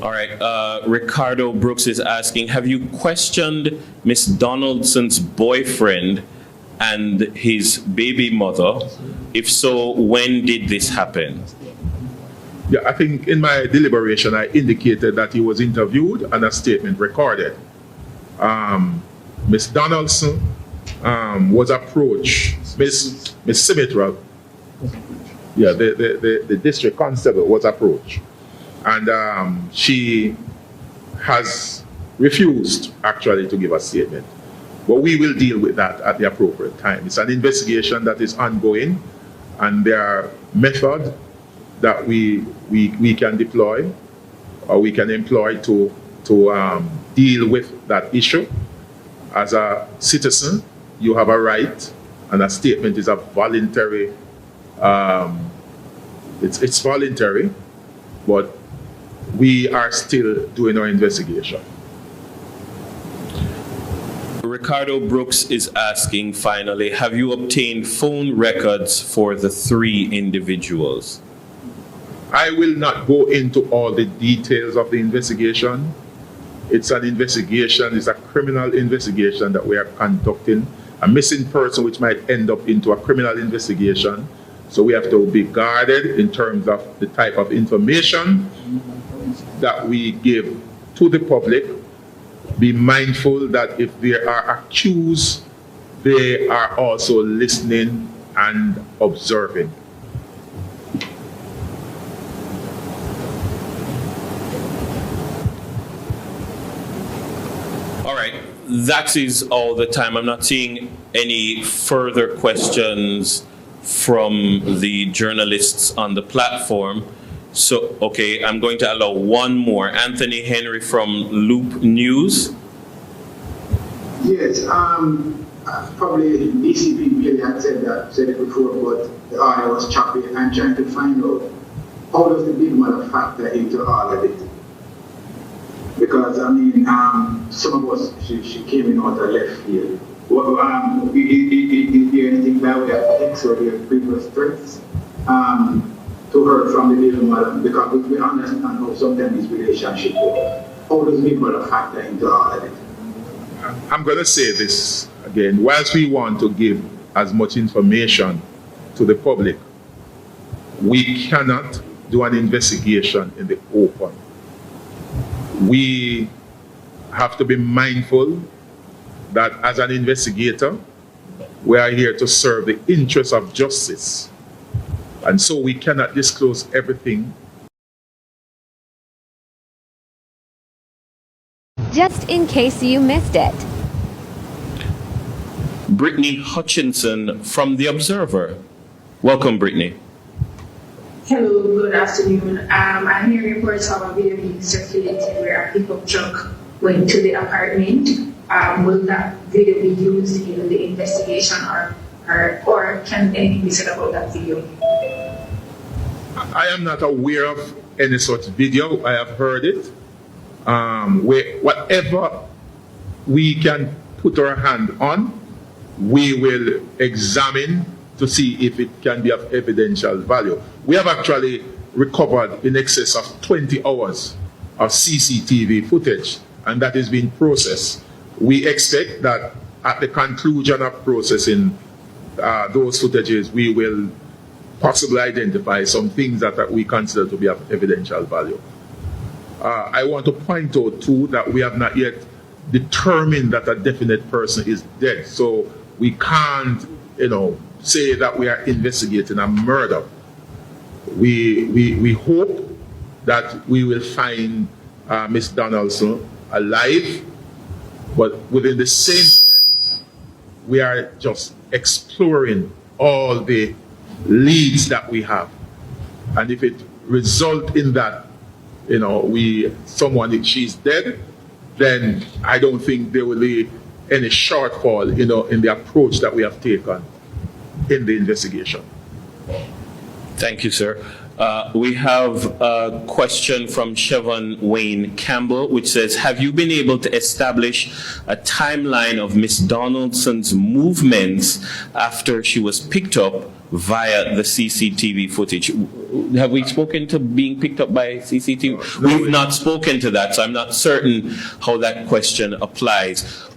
All right. Ricardo Brooks is asking, have you questioned Miss Donaldson's boyfriend and his baby mother? If so, when did this happen? Yeah, I think in my deliberation, I indicated that he was interviewed and a statement recorded. Miss Donaldson was approached, Miss Symmetra, yeah, the district constable was approached. And she has refused actually to give a statement. But we will deal with that at the appropriate time. It's an investigation that is ongoing, and there are methods that we can deploy or we can employ to deal with that issue. As a citizen, you have a right, and a statement is a voluntary, it's voluntary, but we are still doing our investigation. Ricardo Brooks is asking, finally, have you obtained phone records for the 3 individuals? I will not go into all the details of the investigation. It's an investigation, it's a criminal investigation that we are conducting. A missing person which might end up into a criminal investigation. So we have to be guarded in terms of the type of information that we give to the public. Be mindful that if they are accused, they are also listening and observing. All right, that is all the time. I'm not seeing any further questions from the journalists on the platform. So, okay, I'm going to allow one more. Anthony Henry from Loop News. Yes, probably DCP really had said it before, but the audio was choppy. I'm trying to find out, how does the big mother factor into all of it? Because, I mean, some of us, she came in out of left field. Well, is there anything that way of text or their previous threats to her from the baby mother? Because we understand how sometimes this relationship works. How does the big mother factor into all of it? I'm going to say this again. Whilst we want to give as much information to the public, we cannot do an investigation in the open. We have to be mindful that as an investigator, we are here to serve the interests of justice. And so we cannot disclose everything. Just in case you missed it. Brittany Hutchinson from The Observer. Welcome, Brittany. Hello, good afternoon. I'm hearing reports of a video being circulated where a pickup truck went to the apartment. Will that video be used in the investigation or can anything be said about that video? I am not aware of any such video. I have heard it. Whatever we can put our hand on, we will examine to see if it can be of evidential value. We have actually recovered in excess of 20 hours of CCTV footage, and that is being processed. We expect that at the conclusion of processing those footages, we will possibly identify some things that we consider to be of evidential value. I want to point out too that we have not yet determined that a definite person is dead. So we can't, say that we are investigating a murder. We hope that we will find Miss Donaldson alive, but within the same breath, we are just exploring all the leads that we have. And if it results in that, if she's dead, then I don't think there will be any shortfall, in the approach that we have taken in the investigation. Thank you, sir. We have a question from Chevon Wayne Campbell, which says, have you been able to establish a timeline of Miss Donaldson's movements after she was picked up via the CCTV footage. Have we spoken to being picked up by CCTV? We've not spoken to that, so I'm not certain how that question applies.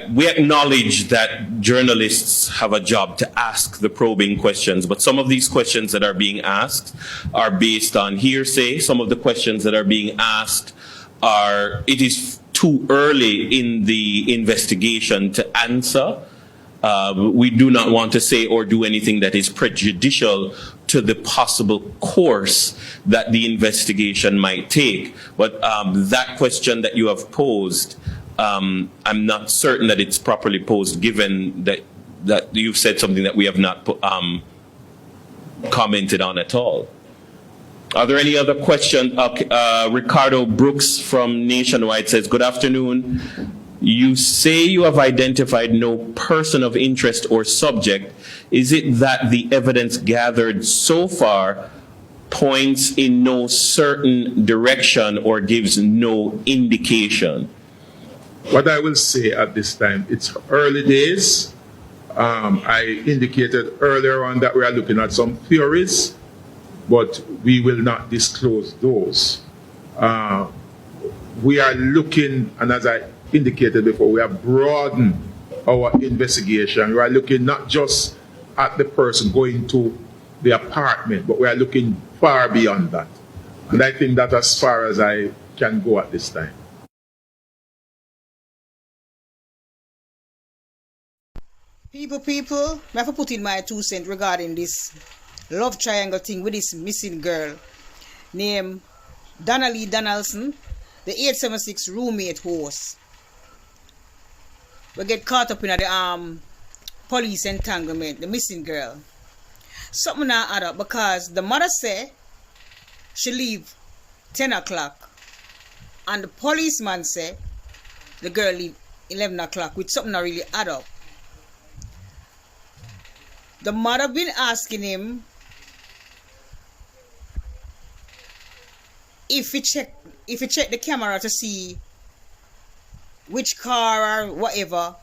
We acknowledge that journalists have a job to ask the probing questions, but some of these questions that are being asked are based on hearsay. Some of the questions that are being asked it is too early in the investigation to answer. We do not want to say or do anything that is prejudicial to the possible course that the investigation might take. But that question that you have posed, I'm not certain that it's properly posed, given that you've said something that we have not commented on at all. Are there any other questions? Ricardo Brooks from Nationwide says, good afternoon. You say you have identified no person of interest or subject. Is it that the evidence gathered so far points in no certain direction or gives no indication? What I will say at this time, it's early days. I indicated earlier on that we are looking at some theories, but we will not disclose those. We are looking, and as I indicated before, we have broadened our investigation. We are looking not just at the person going to the apartment, but we are looking far beyond that. And I think that's as far as I can go at this time. People, I have to put in my 2 cents regarding this love triangle thing with this missing girl named Donna-lee Donaldson, the 876 roommate host. We get caught up in the police entanglement, the missing girl. Something not add up because the mother say she leave 10 o'clock and the policeman say the girl leave 11 o'clock, with something not really add up. The mother been asking him if he check the camera to see which car or whatever,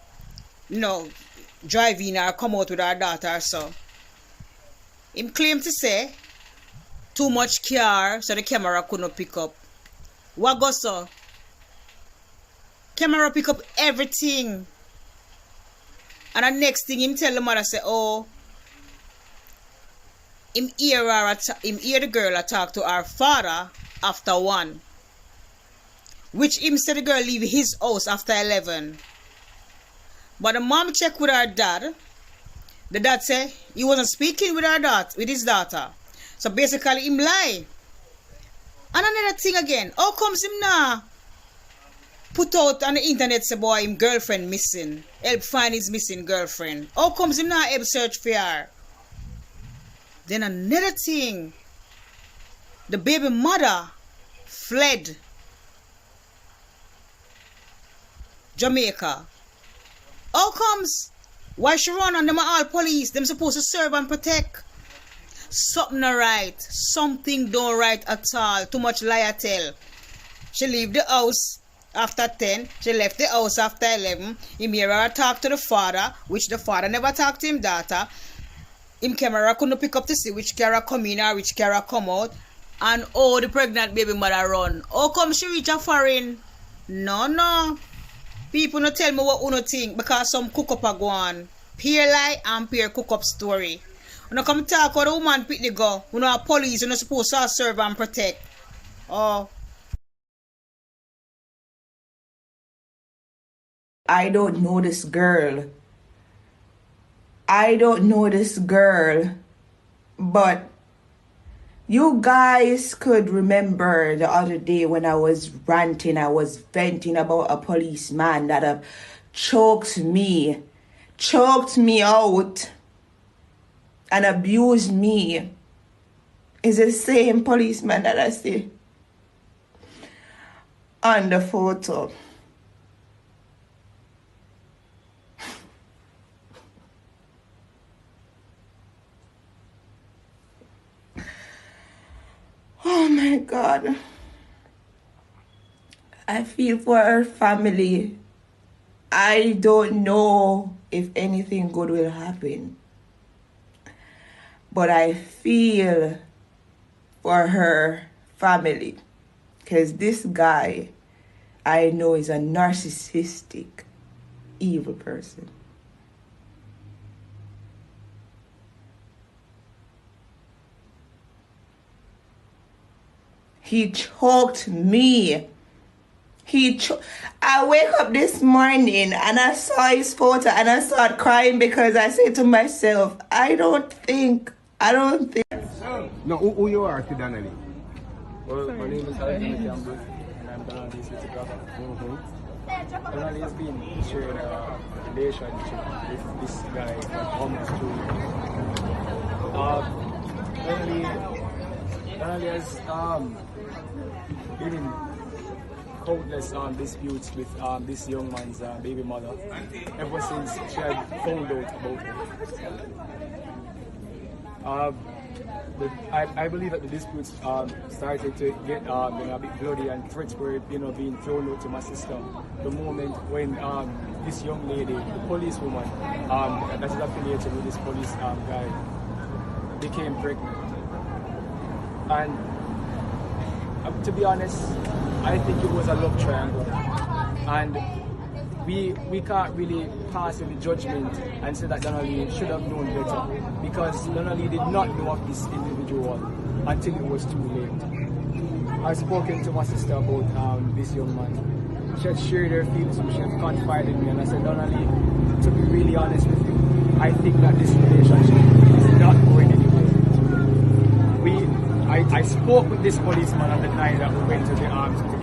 driving or come out with our daughter or so. Him claim to say too much car, so the camera couldn't pick up. What goes so? Camera pick up everything. And the next thing him tell the mother say, oh, him hear the girl talk to her father after 1. Which him said the girl leave his house after 11. But the mom check with her dad. The dad say he wasn't speaking with his daughter. So basically him lie. And another thing again, how comes him now put out on the internet say boy him girlfriend missing, help find his missing girlfriend? How comes him now help search for her? Then another thing, the baby mother fled Jamaica. How comes? Why she run and them are all police? Them supposed to serve and protect. Something not right. Something don't right at all. Too much liar tell. She leave the house after 10. She left the house after 11. Him hear her talk to the father, which the father never talked to him daughter. Him camera couldn't pick up to see which camera come in or which camera come out. And oh, the pregnant baby mother run. How come she reach a foreign? No. People no tell me what uno think because some cook up a go on. Peer lie and peer cook up story. When come talk how the woman pick the go, we know police, we not supposed to serve and protect. Oh. I don't know this girl. But you guys could remember the other day when I was ranting, I was venting about a policeman that have choked me out and abused me. Is the same policeman that I see on the photo. Oh my God. I feel for her family. I don't know if anything good will happen. but I feel for her family, because this guy I know is a narcissistic, evil person. He choked me. I wake up this morning and I saw his photo and I started crying because I said to myself, I don't think. No, who you are to Donna-lee? Well, my name is Alexander Campbell and I'm Donna-lee's little brother. Donna-lee has been sharing a relationship with this guy for almost 2 years. Donna-lee has been in countless disputes with this young man's baby mother ever since she had found out about him. I believe that the disputes started to get a bit bloody and threats were being thrown out to my sister the moment when this young lady, the police woman that is affiliated with this police guy, became pregnant. And to be honest, I think it was a love triangle, and we can't really pass any judgment and say that Donna-lee should have known better, because Donna-lee did not know of this individual until it was too late. I've spoken to my sister about this young man. She had shared her feelings with me, she had confided in me, and I said, Donna-lee, to be really honest with you, I think that this relationship is not going anywhere. I spoke with this policeman on the night that we went to the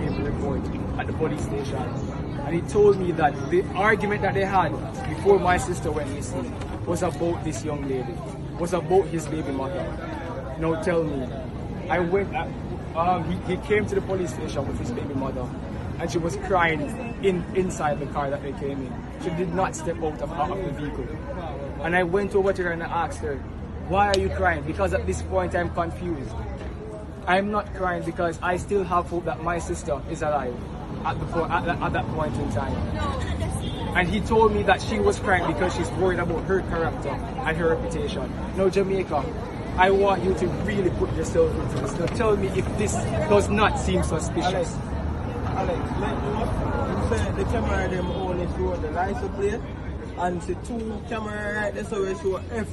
give the report at the police station, and he told me that the argument that they had before my sister went missing was about this young lady, was about his baby mother. Now tell me, I went. He came to the police station with his baby mother, and she was crying inside the car that they came in. She did not step out of the vehicle, and I went over to her and I asked her, "Why are you crying?" Because at this point I'm confused. I'm not crying because I still have hope that my sister is alive at that point in time. And he told me that she was crying because she's worried about her character and her reputation. Now, Jamaica, I want you to really put yourself into this. Now, tell me if this does not seem suspicious. Alex, you say the camera them only show the license plate, and the 2 camera right there so we show everything.